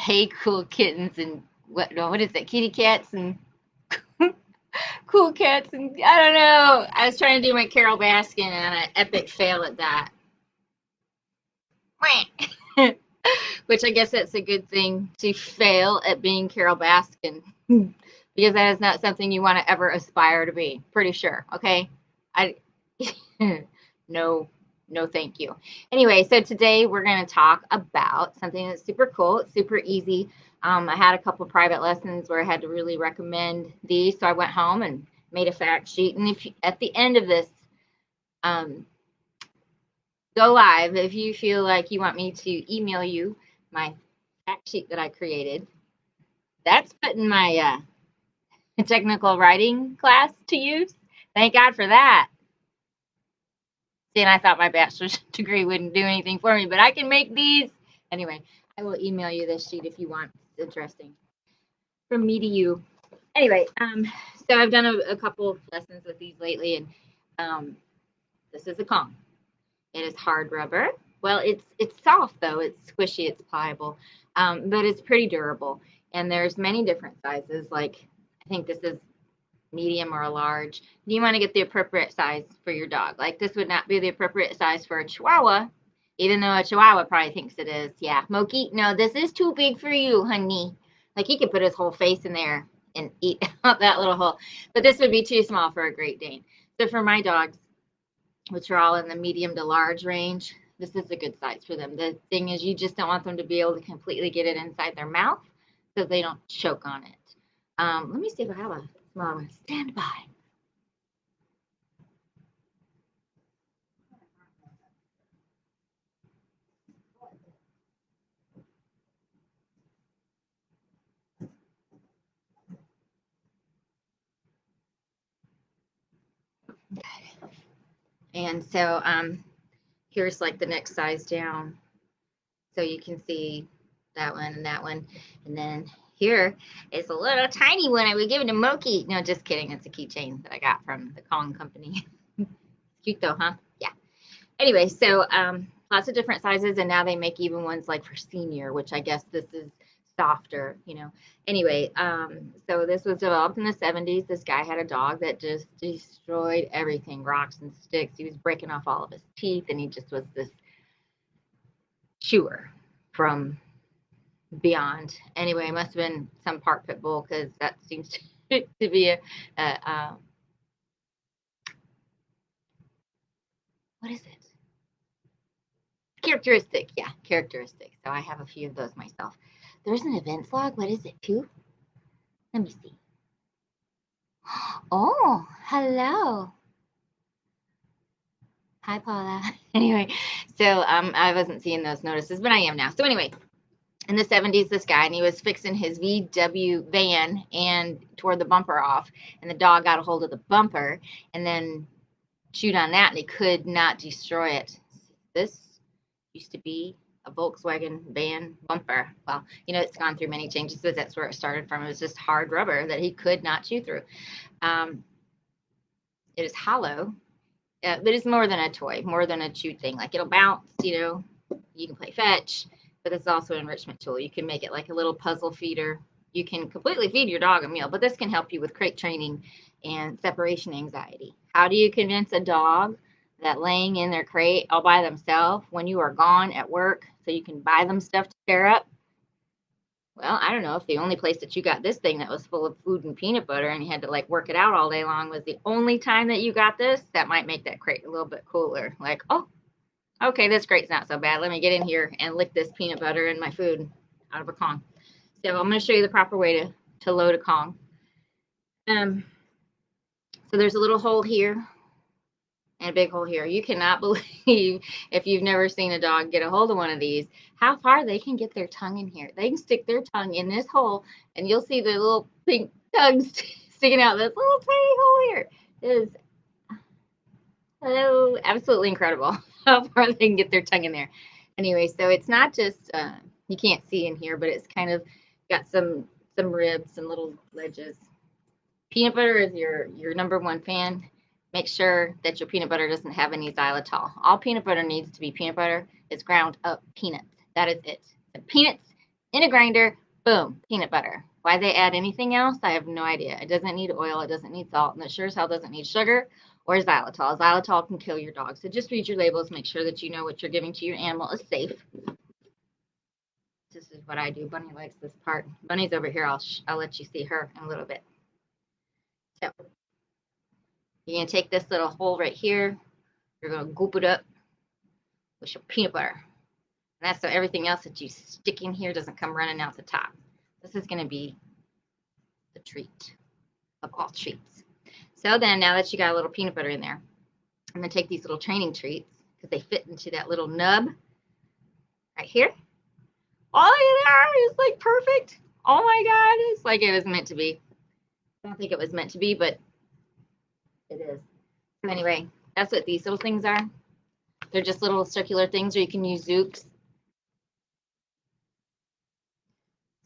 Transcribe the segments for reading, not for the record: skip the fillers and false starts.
Hey Cool Kittens and what is that? Kitty cats and cool cats and I don't know. I was trying to do my Carol Baskin and an epic fail at that. Which I guess that's a good thing to fail at being Carol Baskin because that is not something you want to ever aspire to be. Pretty sure. Okay. I no, no, thank you. Anyway, so today we're going to talk about something that's super cool. It's super easy. I had a couple private lessons where I had to really recommend these, so I went home and made a fact sheet. And if you, at the end of this, um, go live if you feel like you want me to email you my fact sheet that I created. That's putting my technical writing class to use. Thank God for that. And I thought my bachelor's degree wouldn't do anything for me, but I can make these. Anyway, I will email you this sheet if you want. It's interesting. From me to you. Anyway, so I've done a couple lessons with these lately, and this is a Kong. It is hard rubber. Well, it's soft though. It's squishy. It's pliable, but it's pretty durable. And there's many different sizes. Like I think this is medium or a large. You want to get the appropriate size for your dog. Like this would not be the appropriate size for a Chihuahua, even though a Chihuahua probably thinks it is. Yeah, Moki, no, this is too big for you, honey. Like he could put his whole face in there and eat out that little hole. But this would be too small for a Great Dane. So for my dogs, which are all in the medium to large range, this is a good size for them. The thing is, you just don't want them to be able to completely get it inside their mouth so they don't choke on it. Let me see if I have a small one. Stand by. And so here's like the next size down. So you can see that one and that one. And then here is a little tiny one I would give to Moki. No, just kidding. It's a keychain that I got from the Kong company. Cute though, huh? Yeah. Anyway, so lots of different sizes, and now they make even ones like for senior, which I guess this is softer, you know. Anyway, so this was developed in the 70s. This guy had a dog that just destroyed everything, rocks and sticks. He was breaking off all of his teeth, and he just was this chewer from beyond. Anyway, it must have been some part pit bull because that seems to be a what is it? Characteristic, yeah, characteristic. So I have a few of those myself. There's an events log. What is it, too? Let me see. Oh, hello. Hi, Paula. Anyway, so I wasn't seeing those notices, but I am now. So anyway, in the 70s, this guy, and he was fixing his VW van and tore the bumper off, and the dog got a hold of the bumper and then chewed on that, and he could not destroy it. This used to be a Volkswagen van bumper. Well, you know, it's gone through many changes, but that's where it started from. It was just hard rubber that he could not chew through. It is hollow, but it's more than a toy, more than a chew thing. Like it'll bounce, you know, you can play fetch, but it's also an enrichment tool. You can make it like a little puzzle feeder. You can completely feed your dog a meal, but this can help you with crate training and separation anxiety. How do you convince a dog that laying in their crate all by themselves when you are gone at work so you can buy them stuff to tear up? Well, I don't know if the only place that you got this thing that was full of food and peanut butter and you had to like work it out all day long was the only time that you got this, that might make that crate a little bit cooler. Like, oh, okay, this crate's not so bad. Let me get in here and lick this peanut butter and my food out of a Kong. So I'm going to show you the proper way to load a Kong. So there's a little hole here and a big hole here. You cannot believe, if you've never seen a dog get a hold of one of these, how far they can get their tongue in here. They can stick their tongue in this hole, and you'll see the little pink tongues sticking out this little tiny hole here. It is absolutely incredible how far they can get their tongue in there. Anyway, so it's not just, you can't see in here, but it's kind of got some ribs and little ledges. Peanut butter is your number one fan. Make sure that your peanut butter doesn't have any xylitol. All peanut butter needs to be peanut butter is ground up peanuts. That is it. The peanuts in a grinder, boom, peanut butter. Why they add anything else, I have no idea. It doesn't need oil, it doesn't need salt, and it sure as hell doesn't need sugar or xylitol. Xylitol can kill your dog. So just read your labels, make sure that you know what you're giving to your animal is safe. This is what I do. Bunny likes this part. Bunny's over here. I'll let you see her in a little bit. So you're going to take this little hole right here. You're going to goop it up with your peanut butter. And that's so everything else that you stick in here doesn't come running out the top. This is going to be the treat of all treats. So then, now that you got a little peanut butter in there, I'm going to take these little training treats because they fit into that little nub right here. Oh, look at that. It's like perfect. Oh my God. It's like it was meant to be. I don't think it was meant to be, but it is. So anyway, that's what these little things are. They're just little circular things, or you can use Zooks.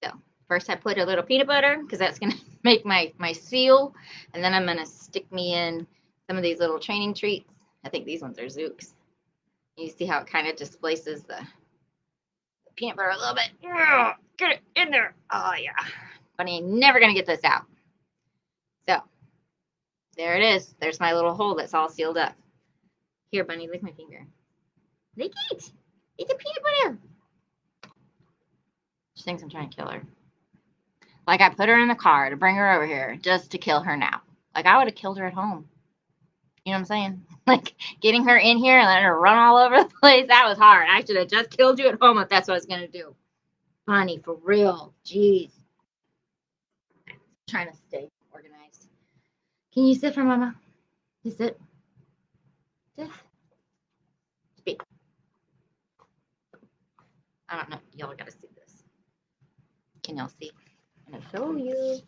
So first I put a little peanut butter because that's going to make my seal. And then I'm going to stick me in some of these little training treats. I think these ones are Zooks. You see how it kind of displaces the peanut butter a little bit. Yeah, get it in there. Oh yeah. Bunny ain't never going to get this out. So there it is. There's my little hole that's all sealed up. Here, Bunny, lick my finger. Lick it. It's a peanut butter. She thinks I'm trying to kill her. Like I put her in the car to bring her over here just to kill her now. Like I would have killed her at home. You know what I'm saying? Like getting her in here and letting her run all over the place, that was hard. I should have just killed you at home if that's what I was going to do. Bunny, for real. Jeez. I'm trying to stay organized. Can you sit for Mama? You sit. Sit. Speak. I don't know. Y'all got to see this. Can y'all see? I'm going to show you.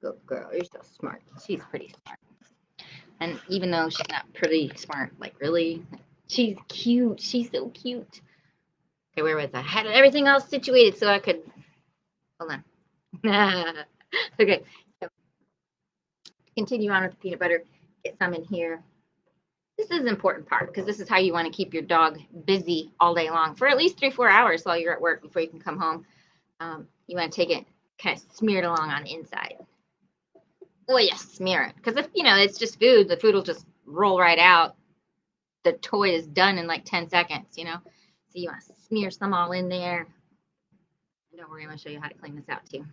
Good girl, you're so smart. She's pretty smart. And even though she's not pretty smart, like really, she's cute. She's so cute. Okay, where was I? I had everything else situated so I could. Hold on. Okay, so continue on with the peanut butter. Get some in here. This is an important part because this is how you want to keep your dog busy all day long for at least 3-4 hours while you're at work before you can come home. You want to take it, kind of smear it along on the inside. Oh yeah, smear it. Because if it's just food, the food will just roll right out. The toy is done in like 10 seconds, So you want to smear some all in there. Don't worry, I'm going to show you how to clean this out too.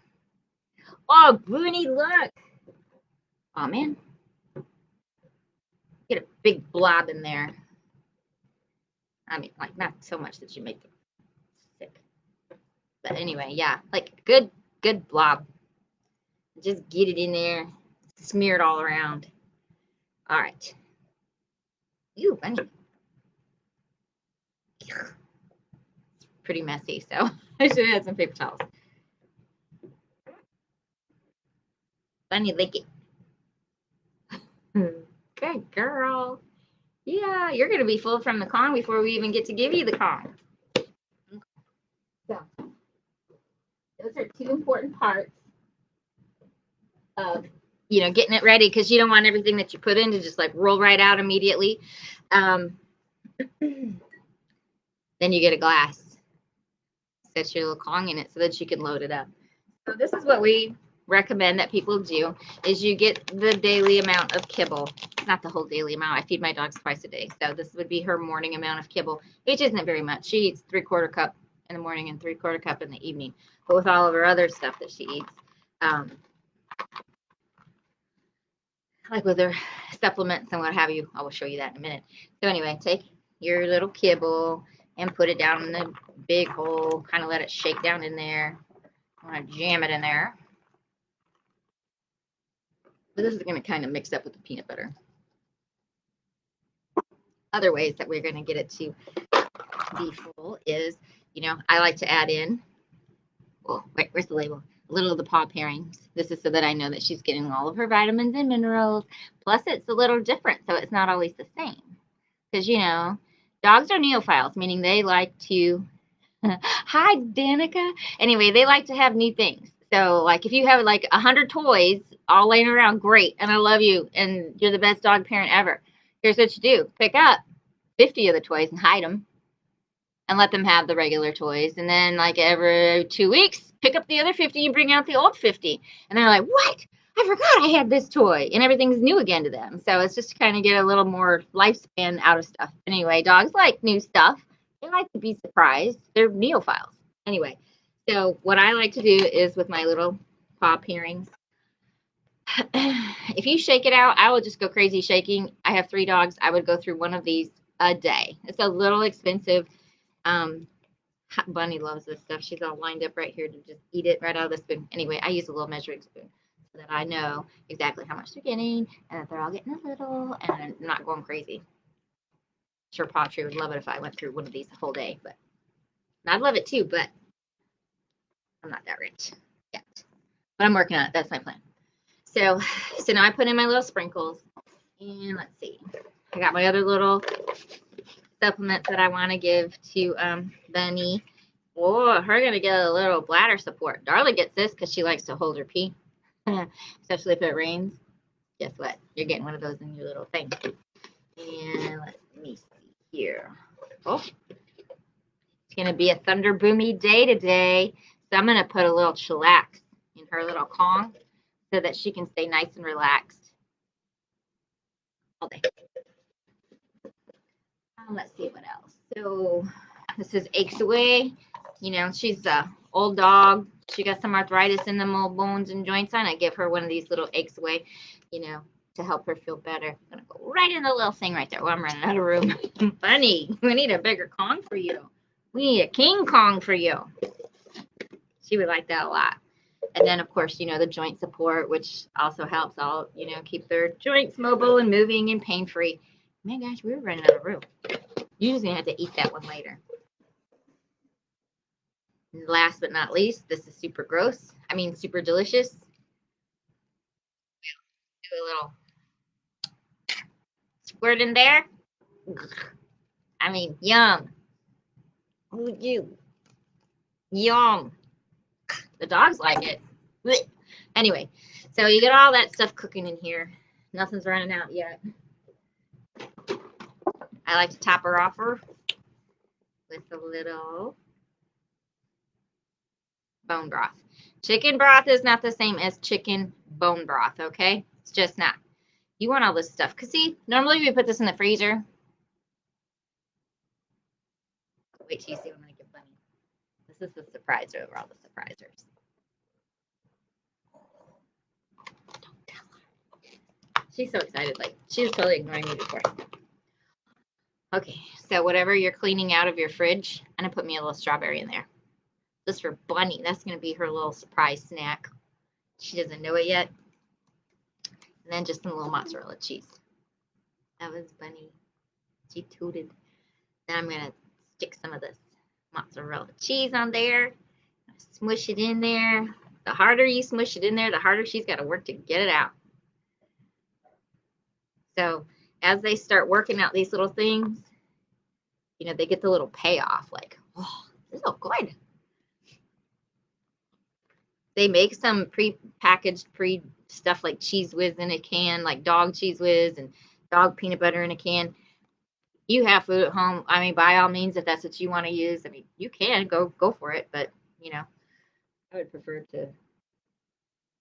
Oh, Bunny, look. Oh, man. Get a big blob in there. I mean, like not so much that you make it sick. But anyway, yeah, like good blob. Just get it in there. Smear it all around. All right. Ew, Bunny. It's pretty messy, so I should have had some paper towels. Bunny, lick it. Good girl. Yeah, you're going to be full from the Kong before we even get to give you the Kong. So, those are two important parts of, getting it ready because you don't want everything that you put in to just like roll right out immediately. Then you get a glass. Set your little Kong in it so that you can load it up. So this is what we recommend that people do is you get the daily amount of kibble. Not the whole daily amount. I feed my dogs twice a day. So this would be her morning amount of kibble, which isn't very much. She eats 3/4 cup in the morning and 3/4 cup in the evening. But with all of her other stuff that she eats, like with her supplements and what have you, I will show you that in a minute. So anyway, take your little kibble and put it down in the big hole. Kind of let it shake down in there. I want to jam it in there. But this is going to kind of mix up with the peanut butter. Other ways that we're going to get it to be full is, I like to add in, wait, where's the label? A little of the paw pairings. This is so that I know that she's getting all of her vitamins and minerals. Plus, it's a little different, so it's not always the same. Because, dogs are neophiles, meaning they like to Hi, Danica. Anyway, they like to have new things. So, like, if you have like 100 toys all laying around, great. And I love you, and you're the best dog parent ever. Here's what you do: pick up 50 of the toys and hide them, and let them have the regular toys. And then, like, every 2 weeks, pick up the other 50 and bring out the old 50. And they're like, what? I forgot I had this toy. And everything's new again to them. So it's just to kind of get a little more lifespan out of stuff. Anyway, dogs like new stuff. They like to be surprised. They're neophiles. Anyway, so what I like to do is with my little paw pairings, if you shake it out, I will just go crazy shaking. I have 3 dogs. I would go through one of these a day. It's a little expensive. Um, Bunny loves this stuff. She's all lined up right here to just eat it right out of the spoon. Anyway, I use a little measuring spoon so that I know exactly how much they're getting and that they're all getting a little and I'm not going crazy. Sure, Patri would love it if I went through one of these the whole day, but I'd love it too, but I'm not that rich yet. But I'm working on it. That's my plan. So now I put in my little sprinkles and let's see. I got my other little supplements that I want to give to Bunny. Oh, her gonna get a little bladder support. Darla gets this because she likes to hold her pee, especially if it rains. Guess what? You're getting one of those in your little thing. And let me see here. Oh, it's gonna be a thunder boomy day today, so I'm gonna put a little chillax in her little Kong so that she can stay nice and relaxed all day. Let's see what else. So this is Aches Away. You know, she's a old dog. She got some arthritis in the old bones and joints. And I give her one of these little Aches Away, you know, to help her feel better. I'm gonna go right in the little thing right there. Well, I'm running out of room. Bunny, we need a bigger Kong for you. We need a King Kong for you. She would like that a lot. And then, of course, you know, the joint support, which also helps all, you know, keep their joints mobile and moving and pain-free. Man, gosh, we were running out of room. You're just gonna have to eat that one later. And last but not least, this is super gross. I mean, super delicious. Do a little squirt in there. I mean, yum. Ooh, you. Yum. The dogs like it. Blech. Anyway, so you get all that stuff cooking in here. Nothing's running out yet. I like to top her off with a little bone broth. Chicken broth is not the same as chicken bone broth, okay? It's just not. You want all this stuff. Because, see, normally we put this in the freezer. Wait till you see what I'm going to give Bunny. This is the surpriser over all the surprisers. Don't tell her. She's so excited. Like, she was totally ignoring me before. Okay, so whatever you're cleaning out of your fridge, I'm going to put me a little strawberry in there. Just for Bunny. That's going to be her little surprise snack. She doesn't know it yet. And then just some little mozzarella cheese. That was Bunny. She tooted. Then I'm going to stick some of this mozzarella cheese on there. Smush it in there. The harder you smush it in there, the harder she's got to work to get it out. So as they start working out these little things, you know, they get the little payoff. Like, oh, this is so good. They make some pre-packaged, stuff like Cheez Whiz in a can, like dog Cheez Whiz and dog peanut butter in a can. You have food at home. I mean, by all means, if that's what you want to use, I mean, you can go for it. But, you know, I would prefer to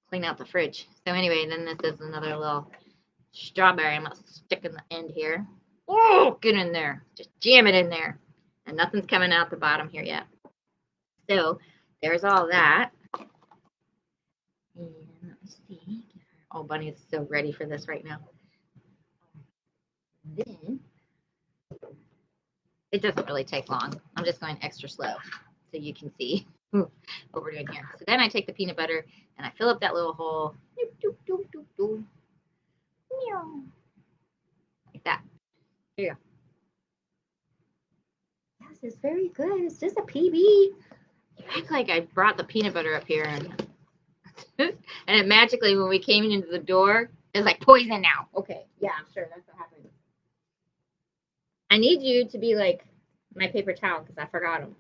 clean out the fridge. So anyway, then this is another little strawberry. I'm going to stick in the end here. Oh, get in there. Just jam it in there. And nothing's coming out the bottom here yet. So there's all that. And let me see. Oh, Bunny is so ready for this right now. Then it doesn't really take long. I'm just going extra slow so you can see what we're doing here. So then I take the peanut butter and I fill up that little hole. Like that. There you go. This is very good. It's just a PB. You act like I brought the peanut butter up here and it magically, when we came into the door, it's like poison now. Okay, yeah, I'm sure that's what happened. I need you to be like my paper towel because I forgot them.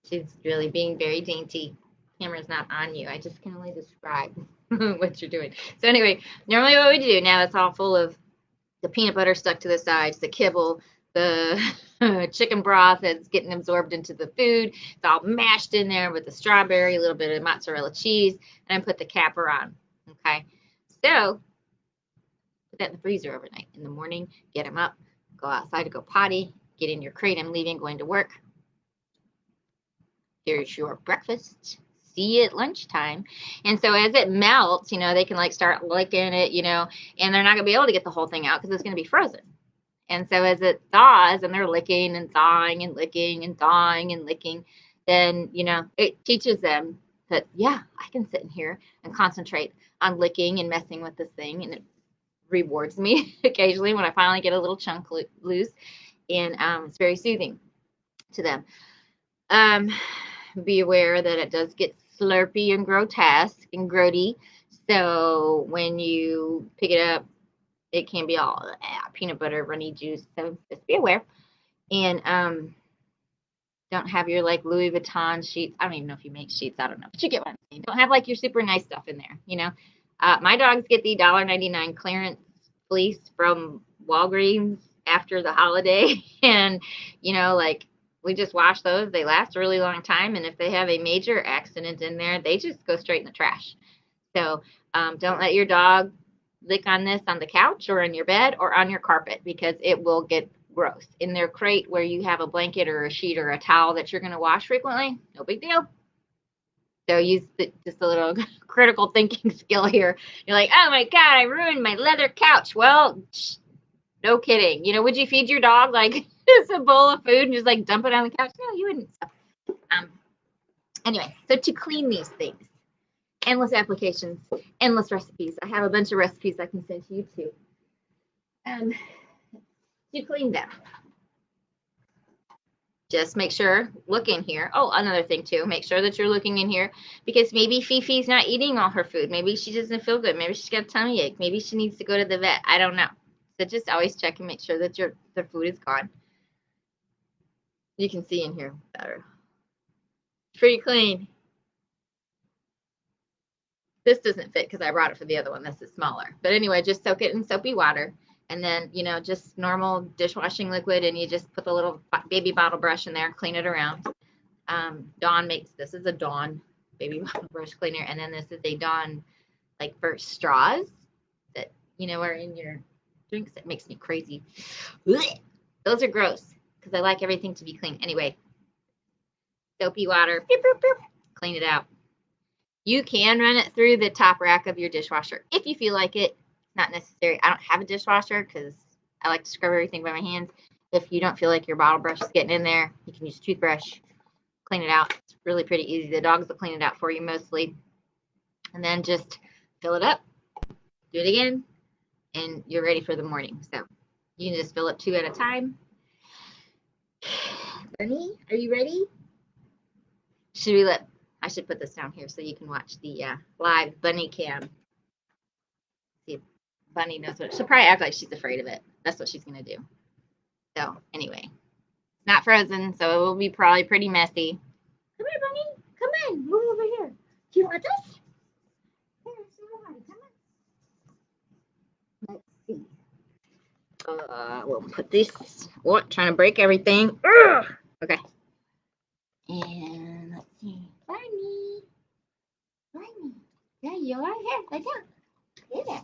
She's really being very dainty. Camera's not on you. I just can only describe what you're doing. So anyway, normally what we do now, it's all full of the peanut butter stuck to the sides, the kibble, the chicken broth that's getting absorbed into the food. It's all mashed in there with the strawberry, a little bit of mozzarella cheese, and I put the capper on. Okay, so put that in the freezer overnight. In the morning, get them up, go outside to go potty, get in your crate. I'm leaving, going to work. Here's your breakfast. See you at lunchtime. And so as it melts, you know, they can like start licking it, you know, and they're not going to be able to get the whole thing out because it's going to be frozen. And so as it thaws and they're licking and thawing and licking and thawing and licking, then, you know, it teaches them that, yeah, I can sit in here and concentrate on licking and messing with this thing. And it rewards me occasionally when I finally get a little chunk loose. And it's very soothing to them. Be aware that it does get slurpy and grotesque and grody. So when you pick it up, it can be all peanut butter, runny juice. So just be aware. And don't have your like Louis Vuitton sheets. I don't even know if you make sheets. I don't know. But you get what I'm saying. Don't have like your super nice stuff in there, you know. My dogs get the $1.99 clearance fleece from Walgreens after the holiday. And, you know, like we just wash those. They last a really long time. And if they have a major accident in there, they just go straight in the trash. So don't let your dog lick on this on the couch or in your bed or on your carpet because it will get gross. In their crate where you have a blanket or a sheet or a towel that you're going to wash frequently, no big deal. So use just a little critical thinking skill here. You're like, oh my God, I ruined my leather couch. Well, no kidding. You know, would you feed your dog like just a bowl of food and just like dump it on the couch? No, you wouldn't. Anyway, so to clean these things, endless applications, endless recipes. I have a bunch of recipes I can send to you too. To clean them. Just make sure, look in here. Oh, another thing too, make sure that you're looking in here because maybe Fifi's not eating all her food. Maybe she doesn't feel good. Maybe she's got a tummy ache. Maybe she needs to go to the vet. I don't know. So just always check and make sure that the food is gone. You can see in here better. Pretty clean. This doesn't fit because I brought it for the other one. This is smaller. But anyway, just soak it in soapy water. And then, you know, just normal dishwashing liquid. And you just put the little baby bottle brush in there, clean it around. Dawn makes, this is a Dawn baby bottle brush cleaner. And then this is a Dawn, like for straws that, you know, are in your drinks. It makes me crazy. Those are gross because I like everything to be clean. Anyway, soapy water, beep, beep, beep, clean it out. You can run it through the top rack of your dishwasher if you feel like it. Not necessary. I don't have a dishwasher because I like to scrub everything by my hands. If you don't feel like your bottle brush is getting in there, you can use a toothbrush, clean it out. It's really pretty easy. The dogs will clean it out for you mostly. And then just fill it up, do it again, and you're ready for the morning. So you can just fill up 2 at a time. Bunny, are you ready? I should put this down here so you can watch the live bunny cam. See if Bunny knows what. She'll probably act like she's afraid of it. That's what she's going to do. So anyway, it's not frozen, so it will be probably pretty messy. Come here, Bunny. Come on. Move over here. Do you want this? Here, come on. Let's see. We'll put this. Oh, trying to break everything. Ugh! Okay. And let's see. Bunny. Bunny. There you are. Here, lay down. Lay there.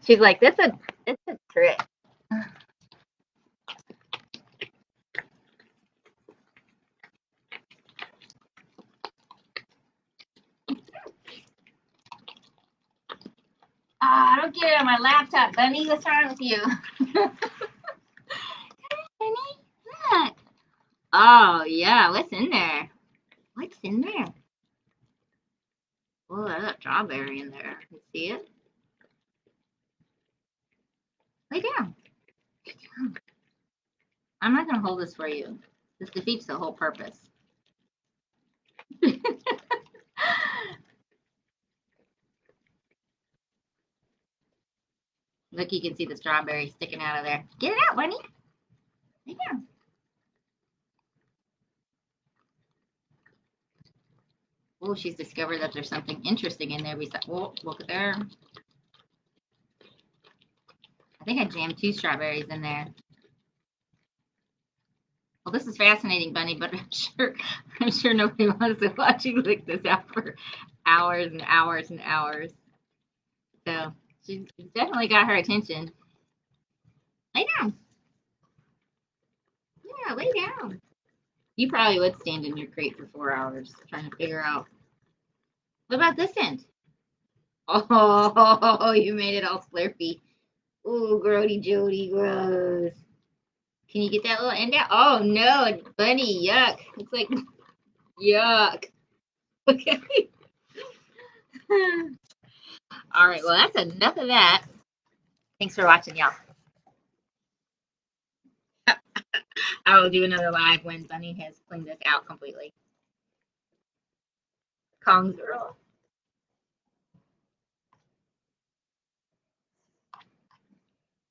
She's like, that's a trick. Don't get it on my laptop, Bunny. What's wrong with you? Bunny, look. Oh, yeah. What's in there? What's in there? Oh, there's a strawberry in there. You see it? Lay down. Lay down. I'm not going to hold this for you. This defeats the whole purpose. Look, you can see the strawberry sticking out of there. Get it out, Bunny. Lay down. Oh, she's discovered that there's something interesting in there. Oh, look at there. I think I jammed 2 strawberries in there. Well, this is fascinating, Bunny, but I'm sure nobody wants to watch you lick this out for hours and hours and hours. So she's definitely got her attention. Lay down. Yeah, lay down. You probably would stand in your crate for 4 hours trying to figure out. What about this end? Oh, you made it all slurpy. Ooh, grody Jody, gross. Can you get that little end out? Oh no, Bunny, yuck. Looks like yuck. Okay. All right, well, that's enough of that. Thanks for watching, y'all. I will do another live when Bunny has cleaned this out completely. Kong girl.